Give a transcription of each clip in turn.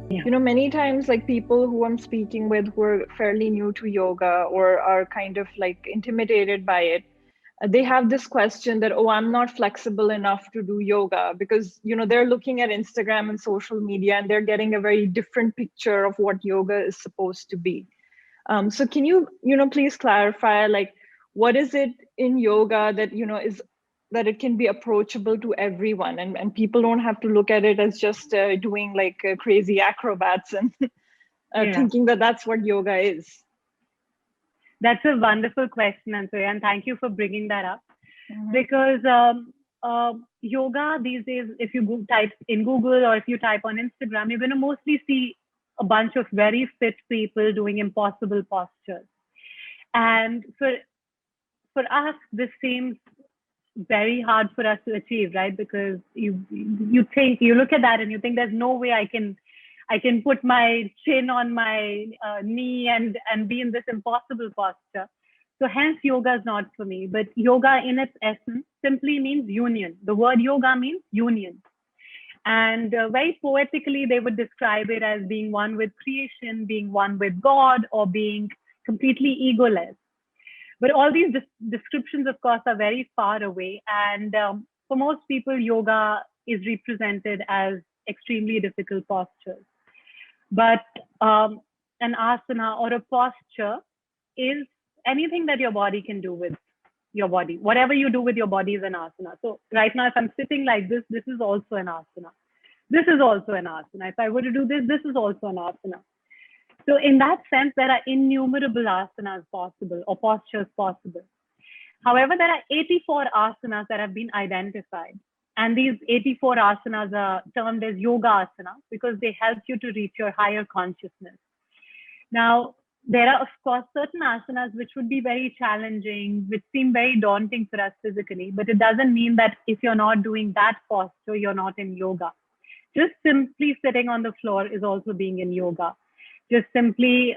Yeah. Many times, like people who I'm speaking with who are fairly new to yoga or are kind of like intimidated by it, they have this question that, oh, I'm not flexible enough to do yoga because, they're looking at Instagram and social media and they're getting a very different picture of what yoga is supposed to be. So can you, please clarify, like, what is it in yoga that, is that it can be approachable to everyone and people don't have to look at it as just doing like crazy acrobats and Yeah. thinking that that's what yoga is. That's a wonderful question, Ansuya, and thank you for bringing that up. Mm-hmm. Because yoga these days, if you type in Google or if you type on Instagram, you're going to mostly see a bunch of very fit people doing impossible postures. And for us, this seems very hard for us to achieve, right? Because you look at that and you think there's no way I can put my chin on my knee and be in this impossible posture. So hence yoga is not for me. But yoga in its essence simply means union. The word yoga means union. And very poetically, they would describe it as being one with creation, being one with God, or being completely egoless. But all these descriptions, of course, are very far away. And for most people, yoga is represented as extremely difficult postures. But an asana or a posture is anything that your body can do with your body. Whatever you do with your body is an asana. So right now, if I'm sitting like this is also an asana. This is also an asana. If I were to do this is also an asana. So in that sense, there are innumerable asanas possible or postures possible. However, there are 84 asanas that have been identified. And these 84 asanas are termed as yoga asanas because they help you to reach your higher consciousness. Now, there are, of course, certain asanas which would be very challenging, which seem very daunting for us physically, but it doesn't mean that if you're not doing that posture, you're not in yoga. Just simply sitting on the floor is also being in yoga. Just simply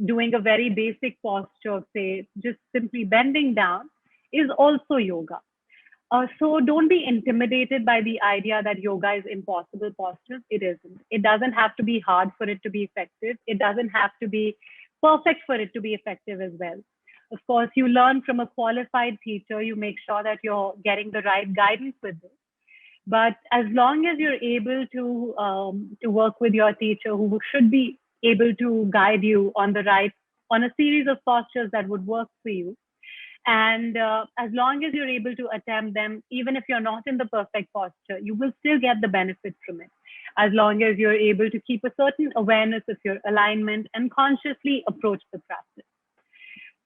doing a very basic posture of, say, just simply bending down is also yoga. So don't be intimidated by the idea that yoga is impossible postures. It isn't. It doesn't have to be hard for it to be effective. It doesn't have to be perfect for it to be effective as well. Of course, you learn from a qualified teacher. You make sure that you're getting the right guidance with this. But as long as you're able to work with your teacher, who should be able to guide you on a series of postures that would work for you, and as long as you're able to attempt them, even if you're not in the perfect posture, you will still get the benefit from it. As long as you're able to keep a certain awareness of your alignment and consciously approach the practice.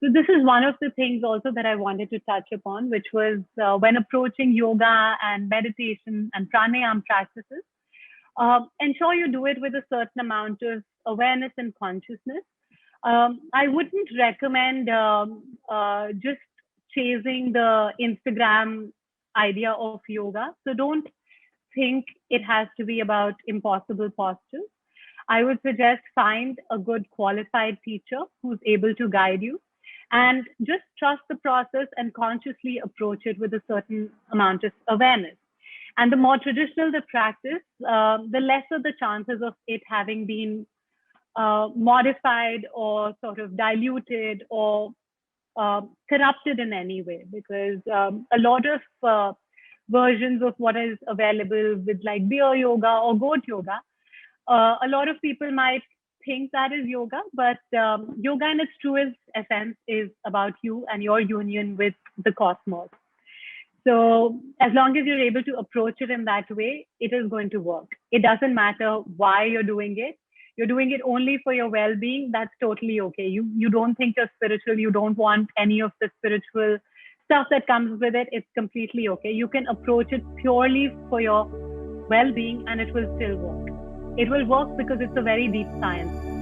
So this is one of the things also that I wanted to touch upon, which was when approaching yoga and meditation and pranayama practices, ensure you do it with a certain amount of awareness and consciousness. I wouldn't recommend just chasing the Instagram idea of yoga. So don't think it has to be about impossible postures. I would suggest find a good qualified teacher who's able to guide you and just trust the process and consciously approach it with a certain amount of awareness. And the more traditional the practice, the lesser the chances of it having been modified or sort of diluted or corrupted in any way, because a lot of versions of what is available with like beer yoga or goat yoga, a lot of people might think that is yoga, but yoga in its truest essence is about you and your union with the cosmos. So as long as you're able to approach it in that way, it is going to work. It doesn't matter why you're doing it. You're doing it only for your well-being. That's totally okay. You don't think you're spiritual. You don't want any of the spiritual stuff that comes with it. It's completely okay. You can approach it purely for your well-being and it will still work. It will work because it's a very deep science.